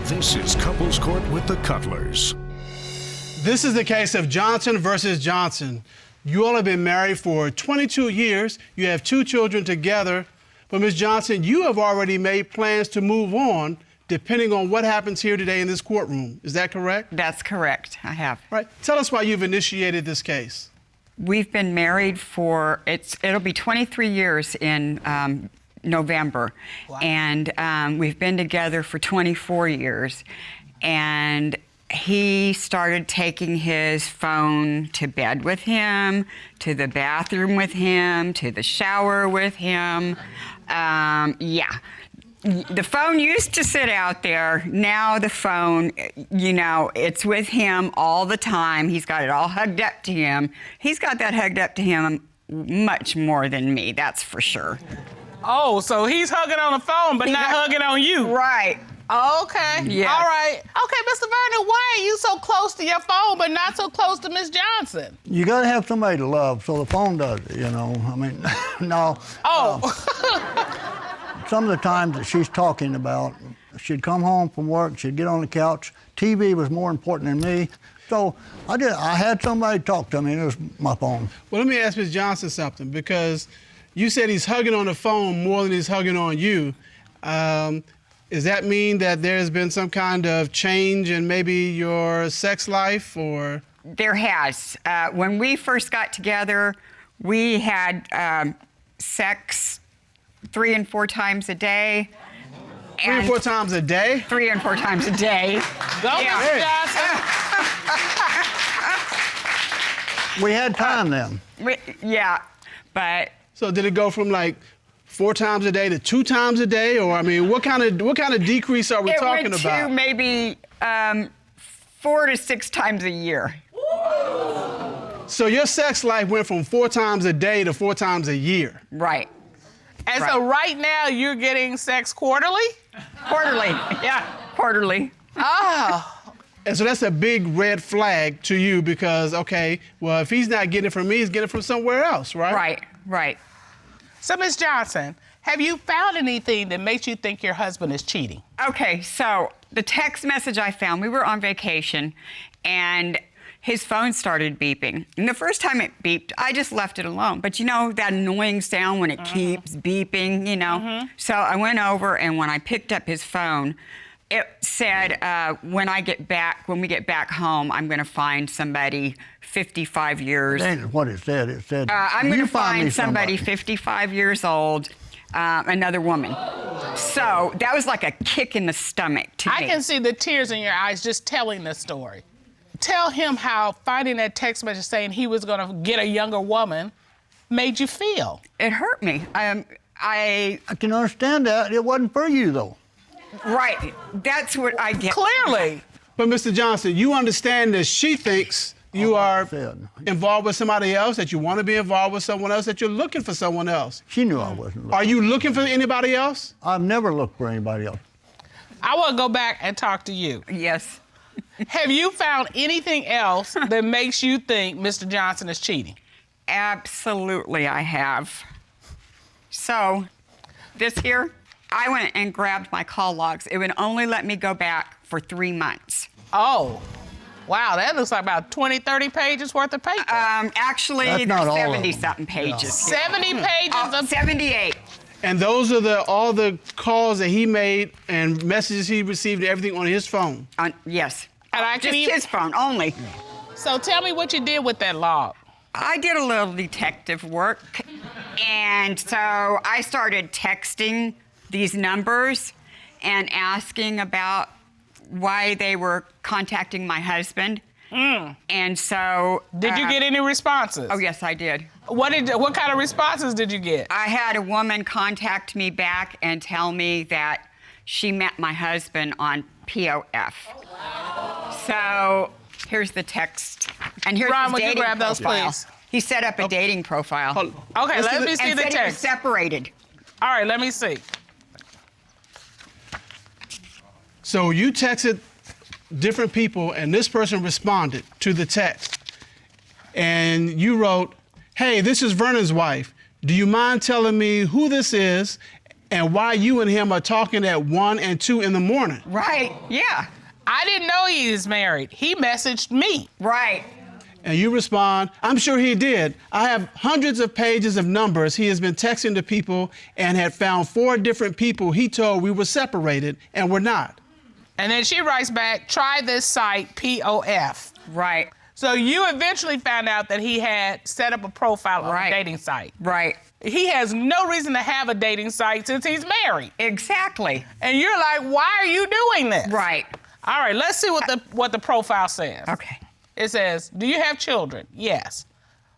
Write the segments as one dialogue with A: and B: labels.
A: This is Couples Court with the Cutlers.
B: This is the case of Johnson versus Johnson. You all have been married for 22 years. You have 2 children together. But Ms. Johnson, you have already made plans to move on depending on what happens here today in this courtroom. Is that correct?
C: That's correct. I have.
B: Right. Tell us why you've initiated this case.
C: We've been married for, it'll be 23 years in November. Wow. And we've been together for 24 years. And he started taking his phone to bed with him, to the bathroom with him, to the shower with him. The phone used to sit out there. Now the phone, it's with him all the time. He's got it all hugged up to him. He's got that hugged up to him much more than me, that's for sure.
D: Oh, so he's hugging on the phone, but not hugging on you.
C: Right.
D: Okay.
C: Yes.
D: All right. Okay, Mr. Vernon, why are you so close to your phone but not so close to Miss Johnson?
E: You got to have somebody to love, so the phone does it, I mean, no.
D: Oh.
E: Some of the times that she's talking about, she'd come home from work, she'd get on the couch. TV was more important than me. So I had somebody talk to me, and it was my phone.
B: Well, let me ask Ms. Johnson something, because you said he's hugging on the phone more than he's hugging on you. Does that mean that there's been some kind of change in maybe your sex life, or?
C: There has. When we first got together, we had sex 3 and 4 times a day.
B: 3 or 4 times a day?
C: 3 and 4 times a day.
D: Go, Mr. Johnson.
E: We had time then.
C: But.
B: So did it go from like 4 times a day to 2 times a day, or I mean, what kind of decrease are we talking about?
C: It went to maybe 4 to 6 times a year.
B: So your sex life went from 4 times a day to 4 times a year.
C: Right.
D: And so right now you're getting sex quarterly?
C: Quarterly, quarterly.
D: Oh.
B: And so that's a big red flag to you because, okay, well, if he's not getting it from me, he's getting it from somewhere else, right?
C: Right.
D: So, Ms. Johnson, have you found anything that makes you think your husband is cheating?
C: Okay, so the text message I found, we were on vacation, and his phone started beeping. And the first time it beeped, I just left it alone. But that annoying sound when it keeps beeping, So I went over, and when I picked up his phone, it said, when we get back home, I'm going to find somebody 55 years.
E: That ain't what it said. It said,
C: I'm going to find somebody 55 years old, another woman. So that was like a kick in the stomach to me.
D: I can see the tears in your eyes just telling the story. Tell him how finding that text message saying he was going to get a younger woman made you feel.
C: It hurt me. I
E: can understand that. It wasn't for you, though.
C: Right. That's what I get.
D: Clearly.
B: But Mr. Johnson, you understand that she thinks you are involved with somebody else, that you want to be involved with someone else, that you're looking for someone else.
E: She knew I wasn't looking.
B: Are you looking for anybody else?
E: I've never looked for anybody else.
D: I want to go back and talk to you.
C: Yes.
D: Have you found anything else that makes you think Mr. Johnson is cheating?
C: Absolutely, I have. So, this here, I went and grabbed my call logs. It would only let me go back for 3 months.
D: Oh, wow, that looks like about 20, 30 pages worth of paper.
C: Actually, there's 70-something pages.
D: No. 70 pages of
C: 78.
B: And those are all the calls that he made and messages he received and everything on his phone?
C: Yes.
D: And
C: just his phone only.
D: So tell me what you did with that log.
C: I did a little detective work, and so I started texting these numbers and asking about why they were contacting my husband. And so...
D: Did you get any responses?
C: Oh, yes, I did.
D: What kind of responses did you get?
C: I had a woman contact me back and tell me that she met my husband on POF. Oh, wow. So here's the text. And here's
D: Ron,
C: his
D: would you
C: dating
D: grab those,
C: profile.
D: please?
C: He set up a dating profile.
D: Okay, let me see the
C: text. He was separated.
D: All right, let me see.
B: So you texted different people, and this person responded to the text. And you wrote, "Hey, this is Vernon's wife. Do you mind telling me who this is and why you and him are talking at 1 and 2 in the morning.
C: Right, yeah.
D: I didn't know he was married. He messaged me.
C: Right.
B: And you respond, I'm sure he did. I have hundreds of pages of numbers he has been texting to people and had found 4 different people he told we were separated and we're not.
D: And then she writes back, try this site, POF.
C: Right.
D: So you eventually found out that he had set up a profile on a dating site.
C: Right.
D: He has no reason to have a dating site since he's married.
C: Exactly.
D: And you're like, why are you doing this?
C: Right.
D: All right, let's see what the profile says.
C: Okay.
D: It says, do you have children? Yes.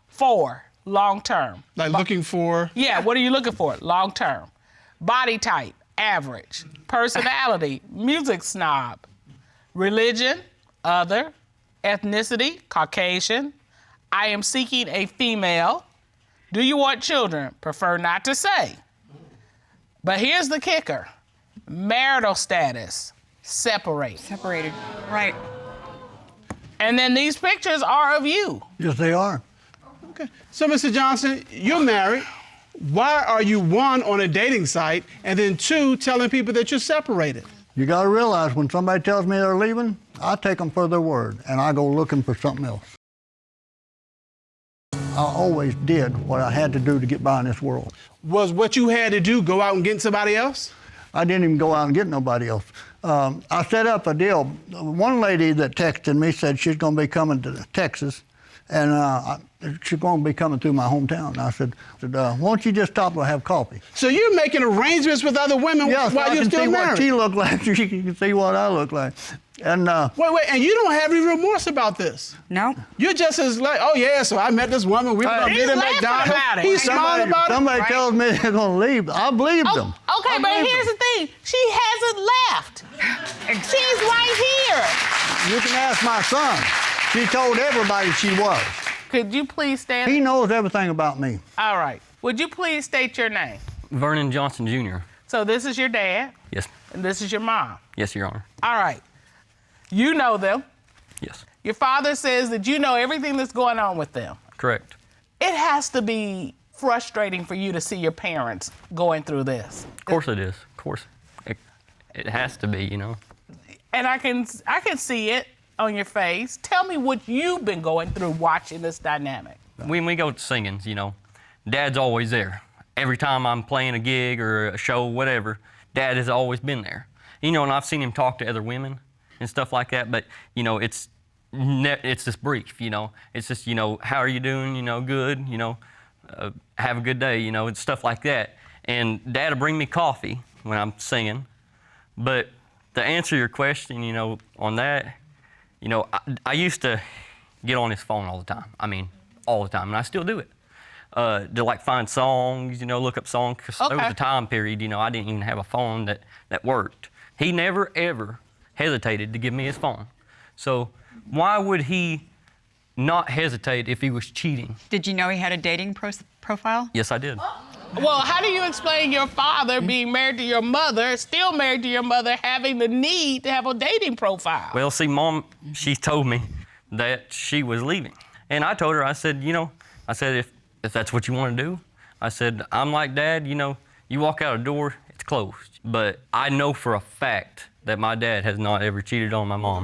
D: 4, long term.
B: Like looking for?
D: Yeah, what are you looking for? Long term. Body type, average. Personality, music snob. Religion, other. Ethnicity, Caucasian. I am seeking a female. Do you want children? Prefer not to say. But here's the kicker. Marital status, separate.
C: Separated. Right.
D: And then these pictures are of you.
E: Yes, they are.
B: Okay. So, Mr. Johnson, you're married. Why are you, 1, on a dating site, and then 2, telling people that you're separated?
E: You got to realize when somebody tells me they're leaving, I take them for their word, and I go looking for something else. I always did what I had to do to get by in this world.
B: Was what you had to do go out and get somebody else?
E: I didn't even go out and get nobody else. I set up a deal. One lady that texted me said she's going to be coming to Texas, and she's going to be coming through my hometown. And I said, why don't you just stop and have coffee?
B: So you're making arrangements with other women
E: Yes,
B: while
E: I
B: you're
E: can
B: still
E: see
B: married?
E: what she looked like. You can see what I look like. And
B: Wait, and you don't have any remorse about this?
C: No.
B: You're just as like, oh yeah, so I met this woman, we were going to
D: He's
B: meet at
D: laughing
B: McDonald's.
D: about it.
B: He's smiling about it.
E: somebody tells me they're going to leave. I believe them.
D: Okay, but here's the thing. She hasn't left. She's right here.
E: You can ask my son. She told everybody she was.
D: Could you please stand?
E: He knows everything about me.
D: All right. Would you please state your name?
F: Vernon Johnson, Jr.
D: So this is your dad,
F: Yes.
D: and this is your mom.
F: Yes, Your Honor.
D: All right. You know them.
F: Yes.
D: Your father says that you know everything that's going on with them.
F: Correct.
D: It has to be frustrating for you to see your parents going through this.
F: Of course it is. Of course. It has to be, you know.
D: And I can see it on your face. Tell me what you've been going through watching this dynamic.
F: When we go to singings, you know, Dad's always there. Every time I'm playing a gig or a show, whatever, Dad has always been there. You know, and I've seen him talk to other women and stuff like that, but, you know, it's just brief, you know. It's just, you know, how are you doing? You know, good, you know, have a good day, you know, it's stuff like that. And Dad will bring me coffee when I'm singing. But to answer your question, you know, on that, you know, I used to get on his phone all the time. I mean, all the time, and I still do it. To like find songs, you know, look up songs. Because there was a time period, you know, I didn't even have a phone that worked. He never, ever hesitated to give me his phone. So why would he not hesitate if he was cheating?
C: Did you know he had a dating profile?
F: Yes, I did.
D: Well, how do you explain your father being married to your mother, still married to your mother, having the need to have a dating profile?
F: Well, see, Mom, she told me that she was leaving. And I told her, I said, you know, I said, if that's what you want to do, I said, I'm like Dad, you know, you walk out a door, it's closed. But I know for a fact that my dad has not ever cheated on my mom.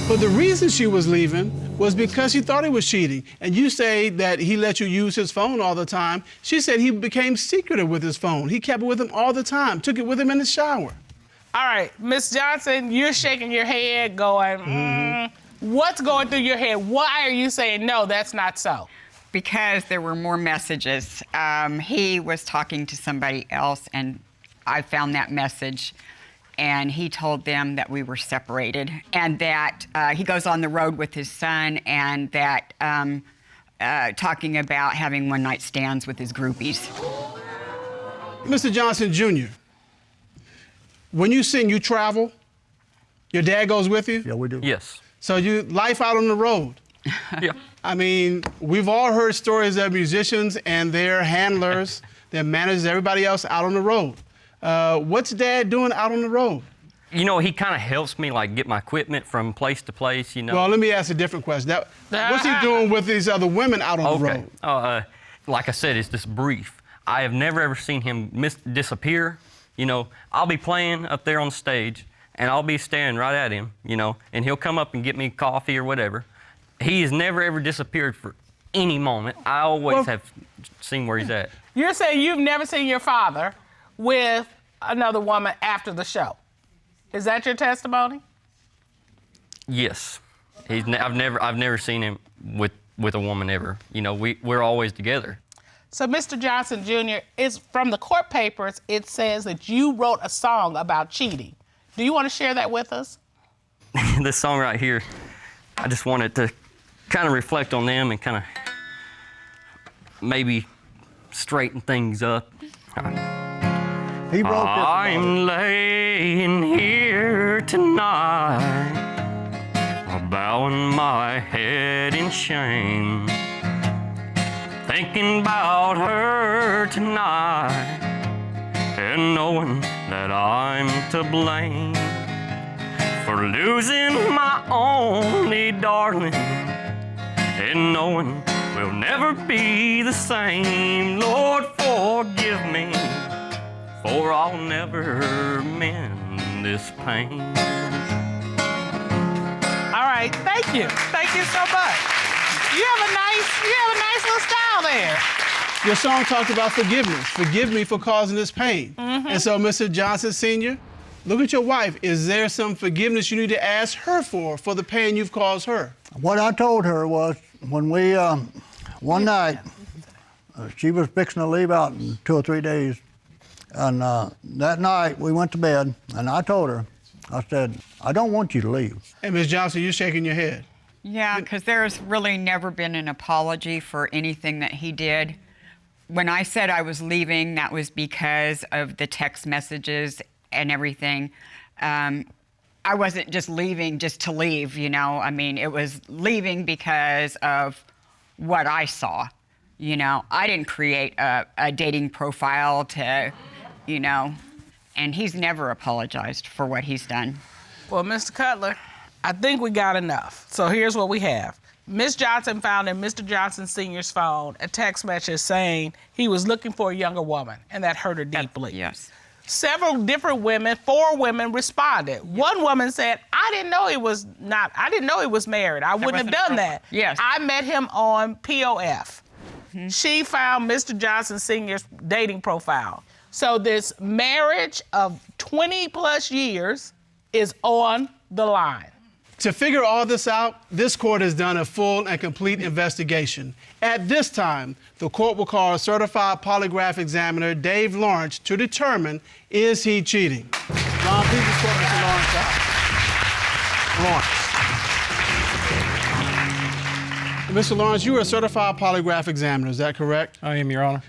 B: But the reason she was leaving was because she thought he was cheating. And you say that he let you use his phone all the time. She said he became secretive with his phone. He kept it with him all the time, took it with him in the shower.
D: All right, Miss Johnson, you're shaking your head going, What's going through your head? Why are you saying, no, that's not so?
C: Because there were more messages. He was talking to somebody else, and I found that message. And he told them that we were separated, and that he goes on the road with his son, and that talking about having one-night stands with his groupies.
B: Mr. Johnson Jr., when you sing, you travel? Your dad goes with you?
E: Yeah, we do.
F: Yes.
B: So you life out on the road.
F: Yeah.
B: I mean, we've all heard stories of musicians and their handlers, their managers, everybody else out on the road. What's Dad doing out on the road?
F: You know, he kind of helps me, like, get my equipment from place to place, you know.
B: Well, let me ask a different question. What's he doing with these other women out on the road?
F: Like I said, it's just brief. I have never ever seen him disappear. You know, I'll be playing up there on stage, and I'll be staring right at him, you know, and he'll come up and get me coffee or whatever. He has never ever disappeared for any moment. I always have seen where he's at.
D: You're saying you've never seen your father with another woman after the show. Is that your testimony?
F: Yes. I've never seen him with a woman ever. You know, we're always together.
D: So, Mr. Johnson Jr., is from the court papers, it says that you wrote a song about cheating. Do you want to share that with us?
F: This song right here, I just wanted to kind of reflect on them and kind of maybe straighten things up.
E: He wrote this about it.
F: I'm laying here tonight, bowing my head in shame, thinking about her tonight, and knowing that I'm to blame for losing my only darling, and knowing we'll never be the same. Lord, forgive me, for I'll never mend this pain.
D: All right, thank you. Thank you so much. You have a nice little style there.
B: Your song talked about forgiveness. Forgive me for causing this pain. And so, Mr. Johnson Sr., look at your wife. Is there some forgiveness you need to ask her for the pain you've caused her?
E: What I told her was when we, one night, she was fixing to leave out in 2 or 3 days. And that night we went to bed and I told her, I said, I don't want you to leave.
B: And Ms. Johnson, you're shaking your head.
C: Yeah, because there's really never been an apology for anything that he did. When I said I was leaving, that was because of the text messages and everything. I wasn't just leaving just to leave, you know. I mean, it was leaving because of what I saw, you know. I didn't create a dating profile to, you know, and he's never apologized for what he's done.
D: Well, Mr. Cutler, I think we got enough. So here's what we have. Ms. Johnson found in Mr. Johnson Sr.'s phone a text message saying he was looking for a younger woman, and that hurt her deeply.
C: Yes.
D: Several different women, 4 women responded. One woman said, I didn't know he was married. I wouldn't have done that.
C: Yes.
D: I met him on POF. She found Mr. Johnson Sr.'s dating profile. So this marriage of 20 plus years is on the line.
B: To figure all this out, this court has done a full and complete investigation. At this time, the court will call a certified polygraph examiner, Dave Lawrence, to determine, is he cheating? Ron, please escort Mr. Lawrence out. Mr. Lawrence, you are a certified polygraph examiner, is that correct?
G: I am, Your Honor.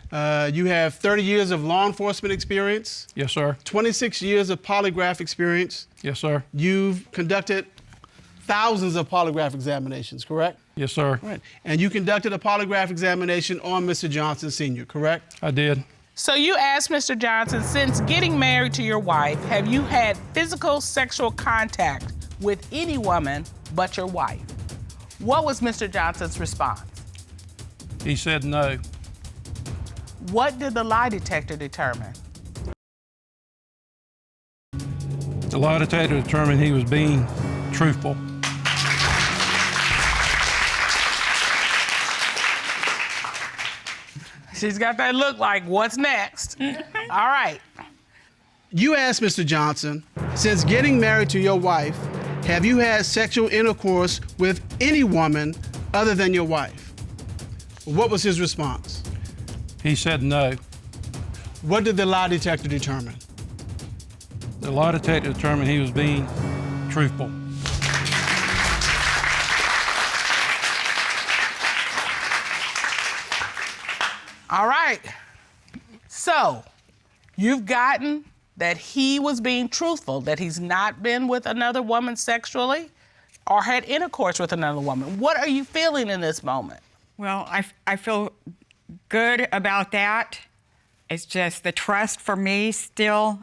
B: You have 30 years of law enforcement experience,
G: Yes, sir.
B: 26 years of polygraph experience.
G: Yes, sir.
B: You've conducted thousands of polygraph examinations, correct?
G: Yes, sir.
B: Right. And you conducted a polygraph examination on Mr. Johnson Sr., correct?
G: I did.
D: So you asked Mr. Johnson, since getting married to your wife, have you had physical sexual contact with any woman but your wife? What was Mr. Johnson's response?
G: He said no.
D: What did the lie detector determine?
G: The lie detector determined he was being truthful.
D: She's got that look like, what's next? All right.
B: You asked Mr. Johnson, since getting married to your wife, have you had sexual intercourse with any woman other than your wife? What was his response?
G: He said no.
B: What did the lie detector determine?
G: The lie detector determined he was being truthful.
D: All right. So, you've gotten that he was being truthful, that he's not been with another woman sexually or had intercourse with another woman. What are you feeling in this moment?
C: Well, I feel good about that. It's just the trust for me still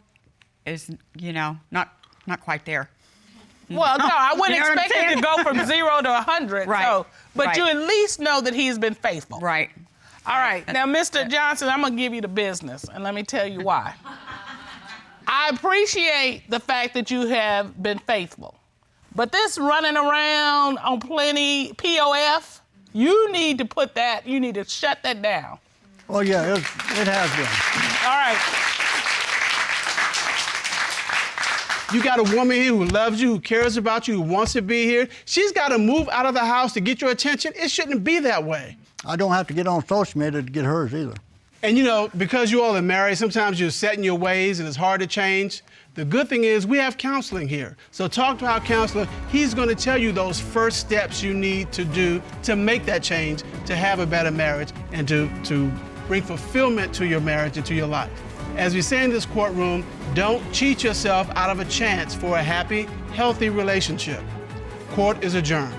C: is, you know, not quite there.
D: Well, no, I wouldn't
C: You know what I'm
D: expect it to go from 0 to 100.
C: Right,
D: So, but
C: right.
D: you at least know that he's been faithful.
C: Right.
D: All right, now, Mr. Johnson, I'm gonna give you the business, and let me tell you why. I appreciate the fact that you have been faithful, but this running around on plenty POF, you need to shut that down.
E: Well, yeah, it has been.
D: All right.
B: You got a woman here who loves you, who cares about you, who wants to be here. She's got to move out of the house to get your attention. It shouldn't be that way.
E: I don't have to get on social media to get hers either.
B: And you know, because you all are married, sometimes you're set in your ways and it's hard to change. The good thing is we have counseling here. So talk to our counselor. He's going to tell you those first steps you need to do to make that change, to have a better marriage, and to bring fulfillment to your marriage and to your life. As we say in this courtroom, don't cheat yourself out of a chance for a happy, healthy relationship. Court is adjourned.